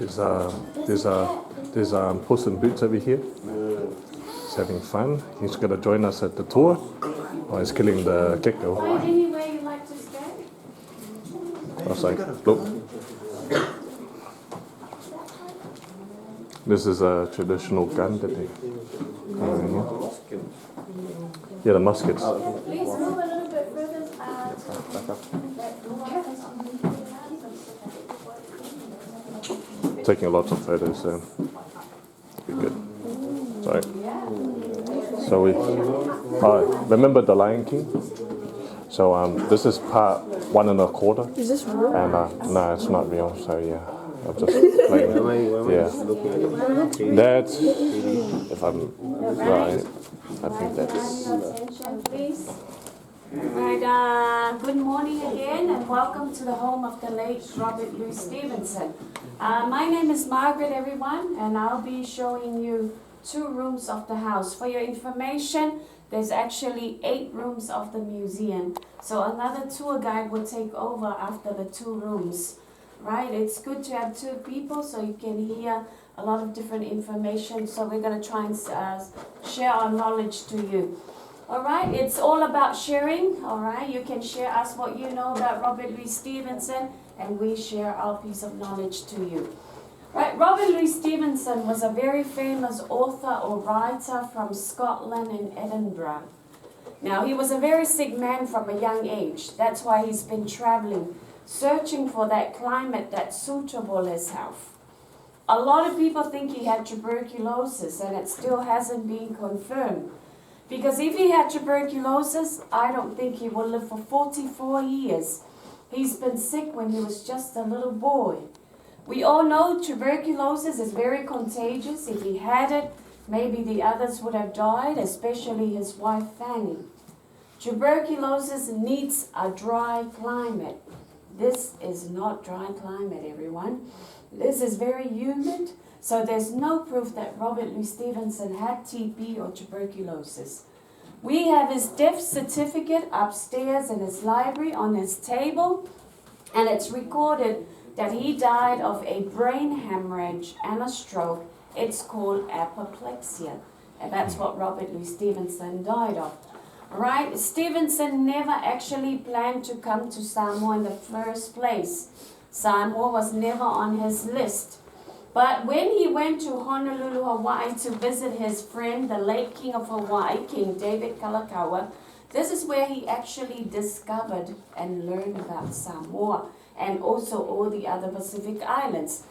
There's Puss in Boots over here. He's having fun. He's going to join us at the tour. Oh, he's killing the gecko. Find anywhere you like to stay? Oh, sorry. Look. This is a traditional gun that they carry here. Yeah, the muskets. Please move a little bit further to that door. Taking lots of photos, so be good. Sorry. So we remember the Lion King? So this is part 1 1/4. Is this real? And no, it's not real. So yeah, I'm just playing it. Yeah, that's if I'm right. I think that's. Attention, please. Right, good morning again and welcome to the home of the late Robert Louis Stevenson. My name is Margaret, everyone, and I'll be showing you 2 rooms of the house. For your information, there's actually 8 rooms of the museum. So another tour guide will take over after the 2 rooms. Right, it's good to have 2 people so you can hear a lot of different information. So we're going to try and share our knowledge to you. All right, it's all about sharing. All right, you can share us what you know about Robert Louis Stevenson, and we share our piece of knowledge to you. Right, Robert Louis Stevenson was a very famous author or writer from Scotland and Edinburgh. Now, he was a very sick man from a young age. That's why he's been traveling, searching for that climate that's suitable his health. A lot of people think he had tuberculosis, and it still hasn't been confirmed. Because if he had tuberculosis, I don't think he would live for 44 years. He's been sick when he was just a little boy. We all know tuberculosis is very contagious. If he had it, maybe the others would have died, especially his wife Fanny. Tuberculosis needs a dry climate. This is not dry climate, everyone. This is very humid. So there's no proof that Robert Louis Stevenson had TB or tuberculosis. We have his death certificate upstairs in his library on his table, and it's recorded that he died of a brain hemorrhage and a stroke. It's called apoplexia, and that's what Robert Louis Stevenson died of. Right? Stevenson never actually planned to come to Samoa in the first place. Samoa was never on his list. But when he went to Honolulu, Hawaii to visit his friend, the late King of Hawaii, King David Kalakaua, this is where he actually discovered and learned about Samoa and also all the other Pacific islands.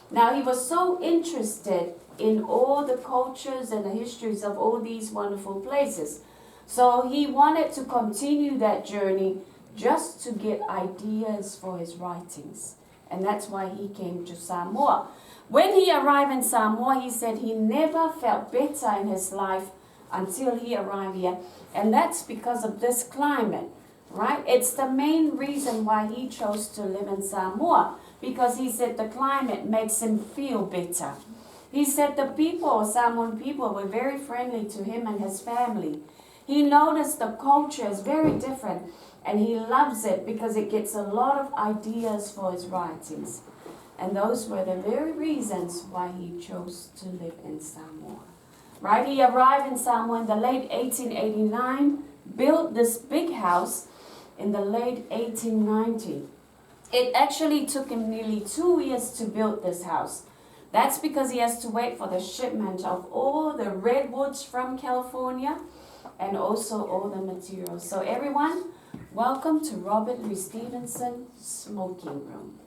Now, he was so interested in all the cultures and the histories of all these wonderful places. So he wanted to continue that journey just to get ideas for his writings. And that's why he came to Samoa. When he arrived in Samoa, he said he never felt better in his life until he arrived here. And that's because of this climate, right? It's the main reason why he chose to live in Samoa, because he said the climate makes him feel better. He said the people, Samoan people, were very friendly to him and his family. He noticed the culture is very different, and he loves it because it gets a lot of ideas for his writings. And those were the very reasons why he chose to live in Samoa. Right? He arrived in Samoa in the late 1889, built this big house in the late 1890. It actually took him nearly 2 years to build this house. That's because he has to wait for the shipment of all the redwoods from California and also all the materials. So everyone, welcome to Robert Louis Stevenson smoking room.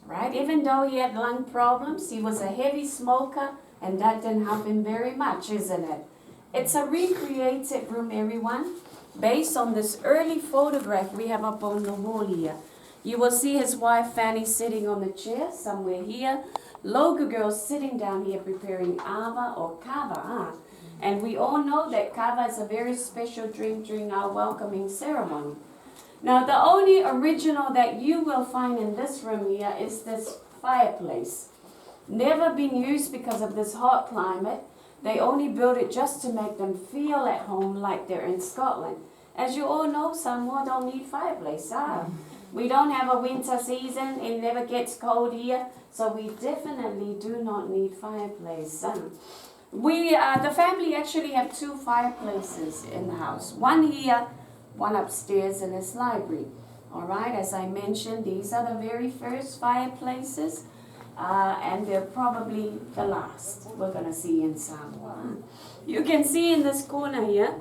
Right? Even though he had lung problems, he was a heavy smoker, and that didn't help him very much, isn't it? It's a recreated room, everyone, based on this early photograph we have up on the wall here. You will see his wife Fanny sitting on the chair somewhere here. Loga girl sitting down here preparing ava or kava. And we all know that kava is a very special drink during our welcoming ceremony. Now, the only original that you will find in this room here is this fireplace. Never been used because of this hot climate. They only built it just to make them feel at home like they're in Scotland. As you all know, Samoa don't need fireplace. We don't have a winter season. It never gets cold here. So we definitely do not need fireplace. The family actually have 2 fireplaces in the house. One here, one upstairs in this library. All right, as I mentioned, these are the very first fireplaces, and they're probably the last we're gonna see in Samoa. You can see in this corner here,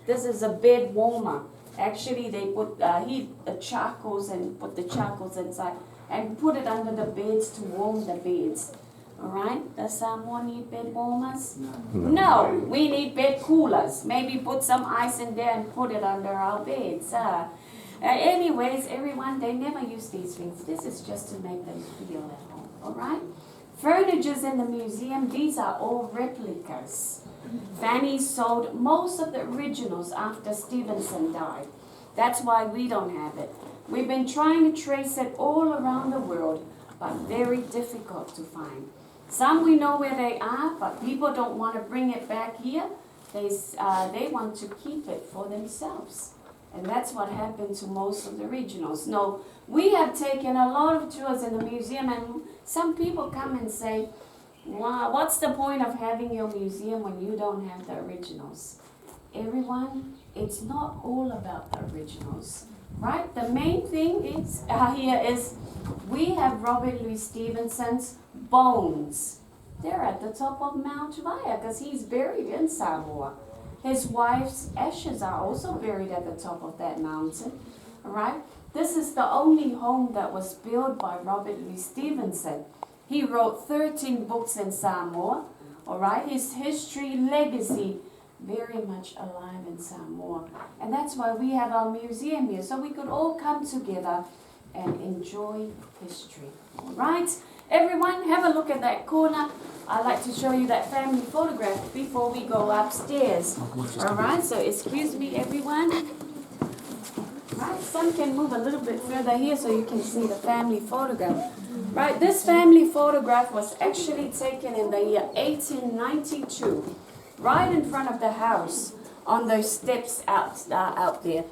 this is a bed warmer. Actually, they put heat charcoals and put the charcoals inside and put it under the beds to warm the beds. All right, does someone need bed warmers? No, we need bed coolers. Maybe put some ice in there and put it under our beds. Anyways, everyone, they never use these things. This is just to make them feel at home. All right, furnitures in the museum, these are all replicas. Fanny sold most of the originals after Stevenson died. That's why we don't have it. We've been trying to trace it all around the world, but very difficult to find. Some we know where they are, but people don't want to bring it back here. They want to keep it for themselves. And that's what happened to most of the originals. No, we have taken a lot of tours in the museum, and some people come and say, wow, what's the point of having your museum when you don't have the originals? Everyone, it's not all about the originals, right? The main thing is here is we have Robert Louis Stevenson's bones. They're at the top of Mount Vaya because he's buried in Samoa. His wife's ashes are also buried at the top of that mountain, all right? This is the only home that was built by Robert Louis Stevenson. He wrote 13 books in Samoa, all right? His history, legacy, very much alive in Samoa. And that's why we have our museum here, so we could all come together and enjoy history, all right? Everyone, have a look at that corner. I'd like to show you that family photograph before we go upstairs. All right, so excuse me, everyone. Right, some can move a little bit further here so you can see the family photograph. Right, this family photograph was actually taken in the year 1892, right in front of the house on those steps out there.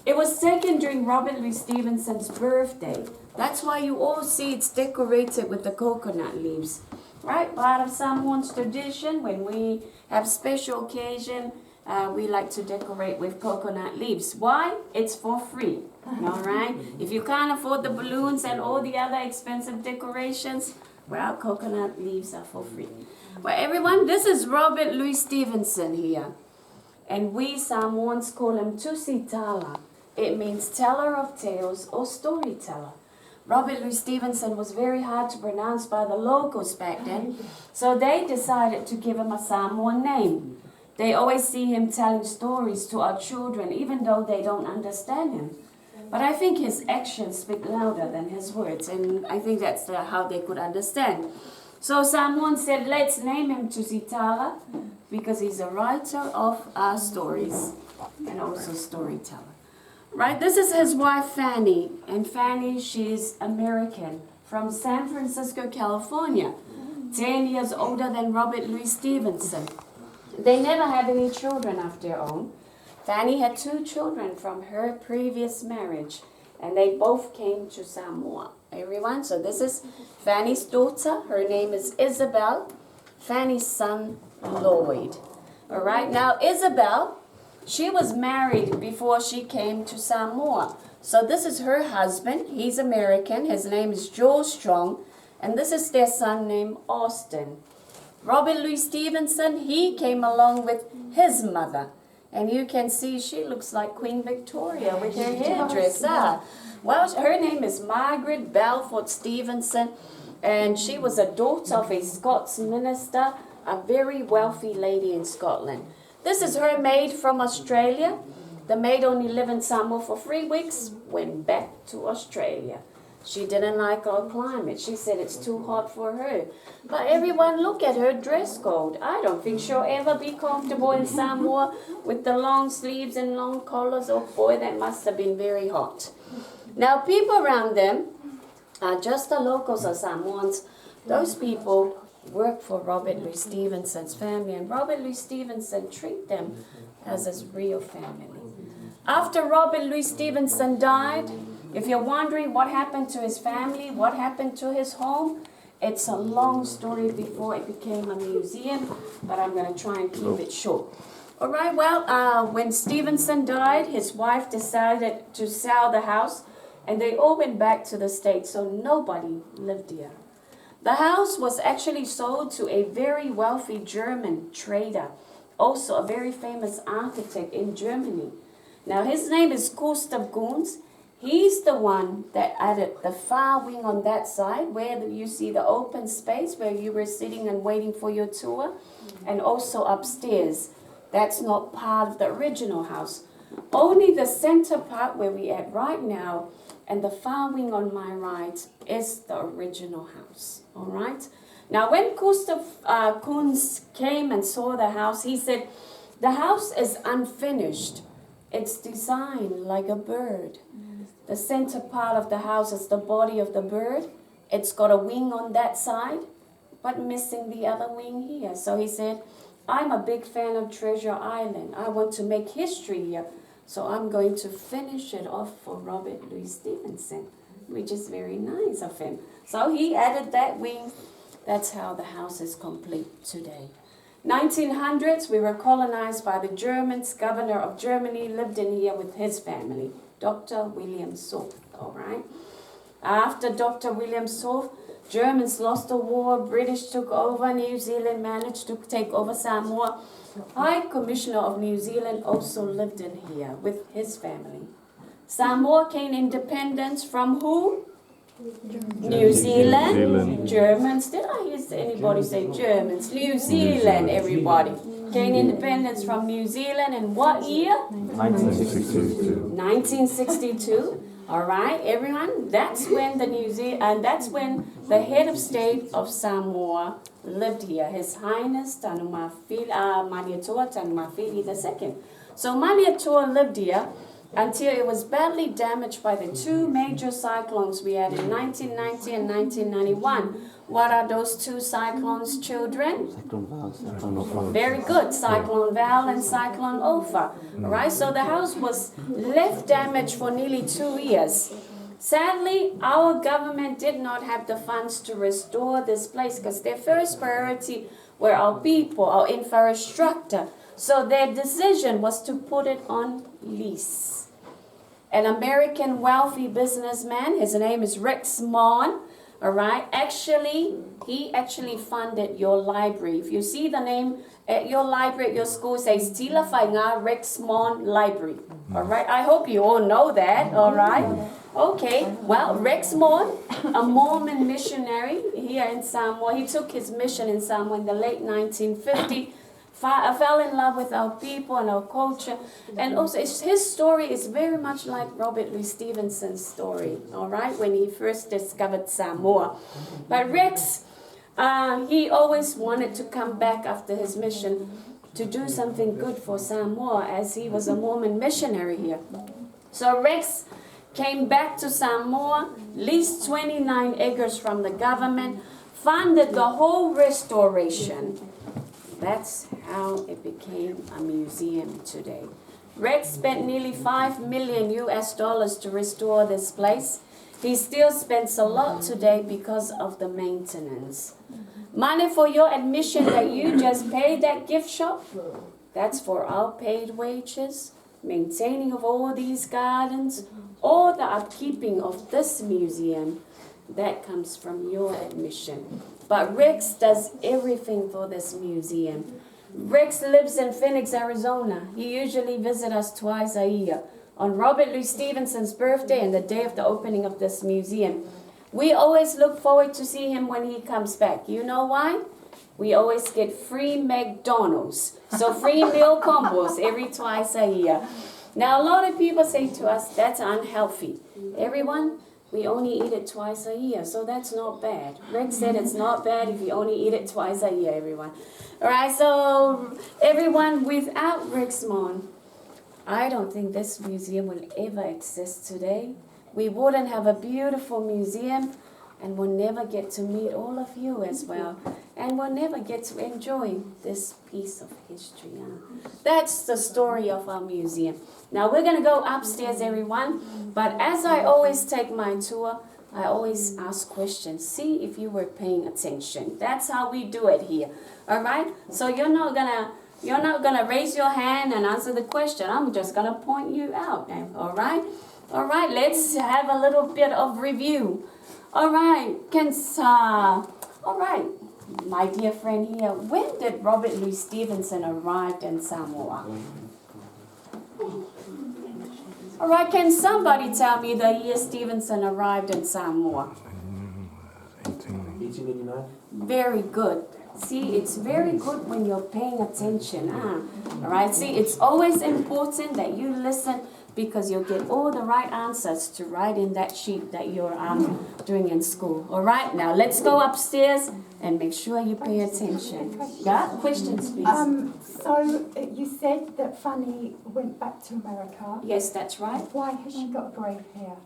It was taken during Robert Louis Stevenson's birthday. That's why you all see it's decorated with the coconut leaves. Right, part of Samoan's tradition, when we have special occasion, we like to decorate with coconut leaves. Why? It's for free. All right? If you can't afford the balloons and all the other expensive decorations, well, coconut leaves are for free. Well, everyone, this is Robert Louis Stevenson here. And we Samoans call him Tusitala. It means teller of tales or storyteller. Robert Louis Stevenson was very hard to pronounce by the locals back then, so they decided to give him a Samoan name. They always see him telling stories to our children, even though they don't understand him. But I think his actions speak louder than his words, and I think that's how they could understand. So Samoan said, let's name him Tusitala, because he's a writer of our stories and also storyteller. Right, this is his wife Fanny, and Fanny, she's American from San Francisco, California, 10 years older than Robert Louis Stevenson. They never had any children of their own. Fanny had 2 children from her previous marriage, and they both came to Samoa. Everyone, so this is Fanny's daughter. Her name is Isabel. Fanny's son, Lloyd. All right, now Isabel, she was married before she came to Samoa. So this is her husband. He's American. His name is Joel Strong. And this is their son named Austin. Robert Louis Stevenson, he came along with his mother. And you can see she looks like Queen Victoria with her hairdress. Well, her name is Margaret Balfour Stevenson. And she was a daughter of a Scots minister, a very wealthy lady in Scotland. This is her maid from Australia. The maid only lived in Samoa for 3 weeks, went back to Australia. She didn't like our climate. She said it's too hot for her. But everyone, look at her dress code. I don't think she'll ever be comfortable in Samoa with the long sleeves and long collars. Oh boy, that must have been very hot. Now people around them are just the locals of Samoans. Those people work for Robert Louis Stevenson's family, and Robert Louis Stevenson treat them as his real family. After Robert Louis Stevenson died, if you're wondering what happened to his family, what happened to his home, it's a long story before it became a museum, but I'm going to try and keep it short. All right, well, when Stevenson died, his wife decided to sell the house, and they all went back to the States, so nobody lived here. The house was actually sold to a very wealthy German trader, also a very famous architect in Germany. Now, his name is Gustav Kunz. He's the one that added the far wing on that side, where you see the open space where you were sitting and waiting for your tour, and also upstairs. That's not part of the original house. Only the center part where we at right now and the far wing on my right is the original house, all right? Now, when Gustav Kunz came and saw the house, he said, the house is unfinished. It's designed like a bird. The center part of the house is the body of the bird. It's got a wing on that side, but missing the other wing here. So he said, I'm a big fan of Treasure Island. I want to make history here. So I'm going to finish it off for Robert Louis Stevenson, which is very nice of him. So he added that wing. That's how the house is complete today. 1900s, we were colonized by the Germans. Governor of Germany lived in here with his family, Dr. William Soth, all right? After Dr. William Soth, Germans lost the war, British took over, New Zealand managed to take over Samoa. High Commissioner of New Zealand also lived in here with his family. Samoa gained independence from who? New Zealand. Germans. Did I hear anybody say Germans? New Zealand, everybody. Gained independence from New Zealand in what year? 1962. 1962. All right, everyone. That's when that's when the head of state of Samoa lived here. His Highness Malietoa Tanumafili II. So Malietoa lived here until it was badly damaged by the two major cyclones we had in 1990 and 1991. What are those two cyclones, children? Very good. Cyclone Val and Cyclone Opha. All right, so the house was left damaged for nearly 2 years. Sadly, our government did not have the funds to restore this place because their first priority were our people, our infrastructure. So their decision was to put it on lease. An American wealthy businessman, his name is Rex Mon, all right, he actually funded your library. If you see the name at your library at your school, it says Tila Whainga Rex Mon Library, all right? I hope you all know that, all right? Okay, well, Rex Mon, a Mormon missionary here in Samoa, he took his mission in Samoa in the late 1950s. I fell in love with our people and our culture. And also, his story is very much like Robert Louis Stevenson's story, all right, when he first discovered Samoa. But Rex, he always wanted to come back after his mission to do something good for Samoa, as he was a Mormon missionary here. So Rex came back to Samoa, leased 29 acres from the government, funded the whole restoration. That's how it became a museum today. Rex spent nearly $5 million to restore this place. He still spends a lot today because of the maintenance. Money for your admission that you just paid that gift shop, that's for our paid wages, maintaining of all these gardens, or the upkeeping of this museum. That comes from your admission. But Rex does everything for this museum. Rex lives in Phoenix, Arizona. He usually visits us twice a year, on Robert Louis Stevenson's birthday and the day of the opening of this museum. We always look forward to see him when he comes back. You know why? We always get free McDonald's. So free meal combos every twice a year. Now, a lot of people say to us, that's unhealthy. Everyone, we only eat it twice a year, so that's not bad. Rex said it's not bad if you only eat it twice a year, everyone. All right, so everyone, without Rex Mon, I don't think this museum will ever exist today. We wouldn't have a beautiful museum. and we'll never get to meet all of you as well. And we'll never get to enjoy this piece of history. That's the story of our museum. Now we're going to go upstairs, everyone. But as I always take my tour, I always ask questions. See if you were paying attention. That's how we do it here. All right? So you're not gonna raise your hand and answer the question. I'm just gonna point you out. All right? All right. Let's have a little bit of review. All right. All right. My dear friend here, when did Robert Louis Stevenson arrive in Samoa? All right, can somebody tell me the year Stevenson arrived in Samoa? 1889. Very good. See, it's very good when you're paying attention. All right, see, it's always important that you listen because you'll get all the right answers to write in that sheet that you're doing in school. All right, now let's go upstairs and make sure you pay attention. Yeah, questions, please. So you said that Fanny went back to America. Yes, that's right. Why has she got a grave here?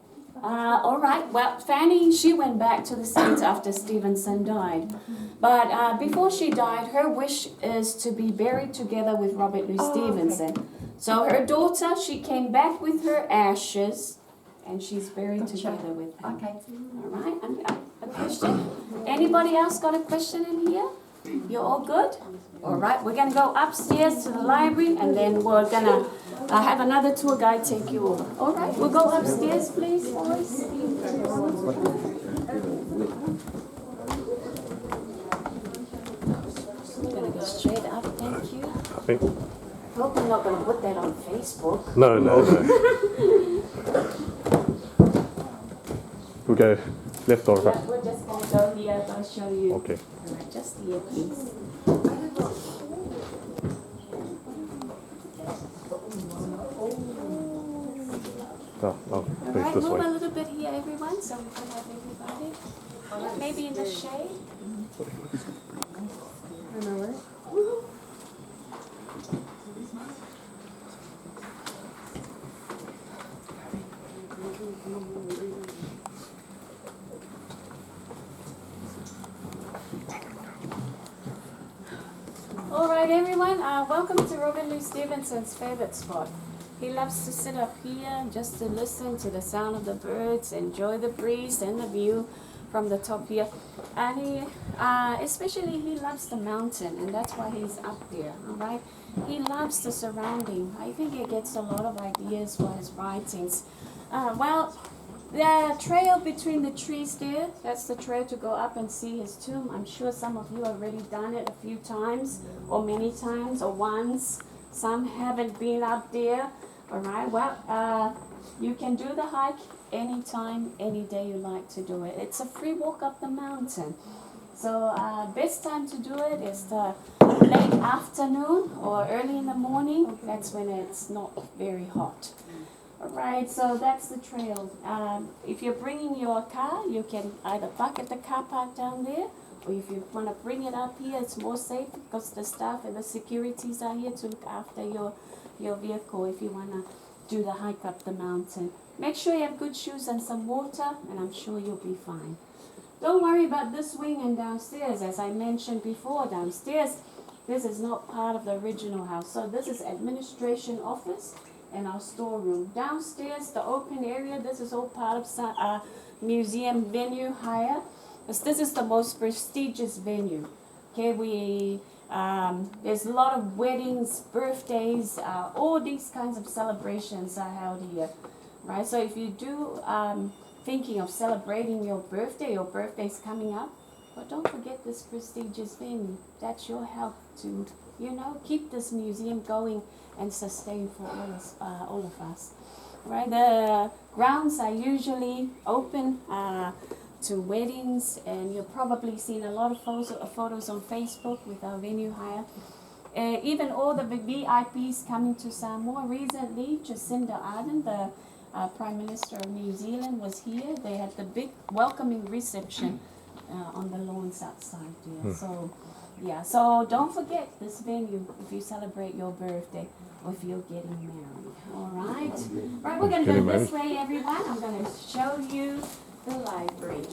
All right. Well, Fanny, she went back to the States after Stevenson died. But before she died, her wish is to be buried together with Robert Louis Stevenson. Okay. So her daughter, she came back with her ashes, and she's buried Gotcha. together with them. Okay. All right. A question? Anybody else got a question in here? You're all good? All right. We're going to go upstairs to the library, and then we're going to have another tour guide take you over. All right. We'll go upstairs, please, boys. We're going to go straight up. Thank you. I think. Hope you're not going to put that on Facebook. No. We'll go left or Yeah, right. we're just going to go here. I'll show you. Okay. All right, just here, please. Oh, All face right, this move way. a little bit here, everyone, so we can have everybody. Maybe in the shade. All right, everyone. Welcome to Robert Louis Stevenson's favorite spot. He loves to sit up here just to listen to the sound of the birds, enjoy the breeze and the view from the top here. And especially he loves the mountain, and that's why he's up there, all right? He loves the surrounding. I think he gets a lot of ideas for his writings. Well, the trail between the trees there, that's the trail to go up and see his tomb. I'm sure some of you have already done it a few times, or many times, or once. Some haven't been up there. All right, well, you can do the hike anytime, any day you like to do it. It's a free walk up the mountain. So best time to do it is the late afternoon or early in the morning. That's when it's not very hot. All right, so that's the trail. If you're bringing your car, you can either park at the car park down there, or if you want to bring it up here, it's more safe because the staff and the securities are here to look after your vehicle if you want to do the hike up the mountain. Make sure you have good shoes and some water, and I'm sure you'll be fine. Don't worry about this wing and downstairs. As I mentioned before, downstairs, this is not part of the original house. So this is administration office and our storeroom. Downstairs, the open area, this is all part of museum venue hire. This is the most prestigious venue. Okay, there's a lot of weddings, birthdays, all these kinds of celebrations are held here, right? So if you do thinking of celebrating your birthday's coming up, but don't forget this prestigious venue. That's your help to, keep this museum going and sustain for all of us, right? The grounds are usually open to weddings, and you've probably seen a lot of photos on Facebook with our venue hire. Even all the VIPs coming to Samoa recently, Jacinda Ardern, the Prime Minister of New Zealand, was here. They had the big welcoming reception on the lawns outside there. So don't forget this venue if you celebrate your birthday or if you're getting married. All right. Right, we're going to go this way, everyone. I'm going to show you the library.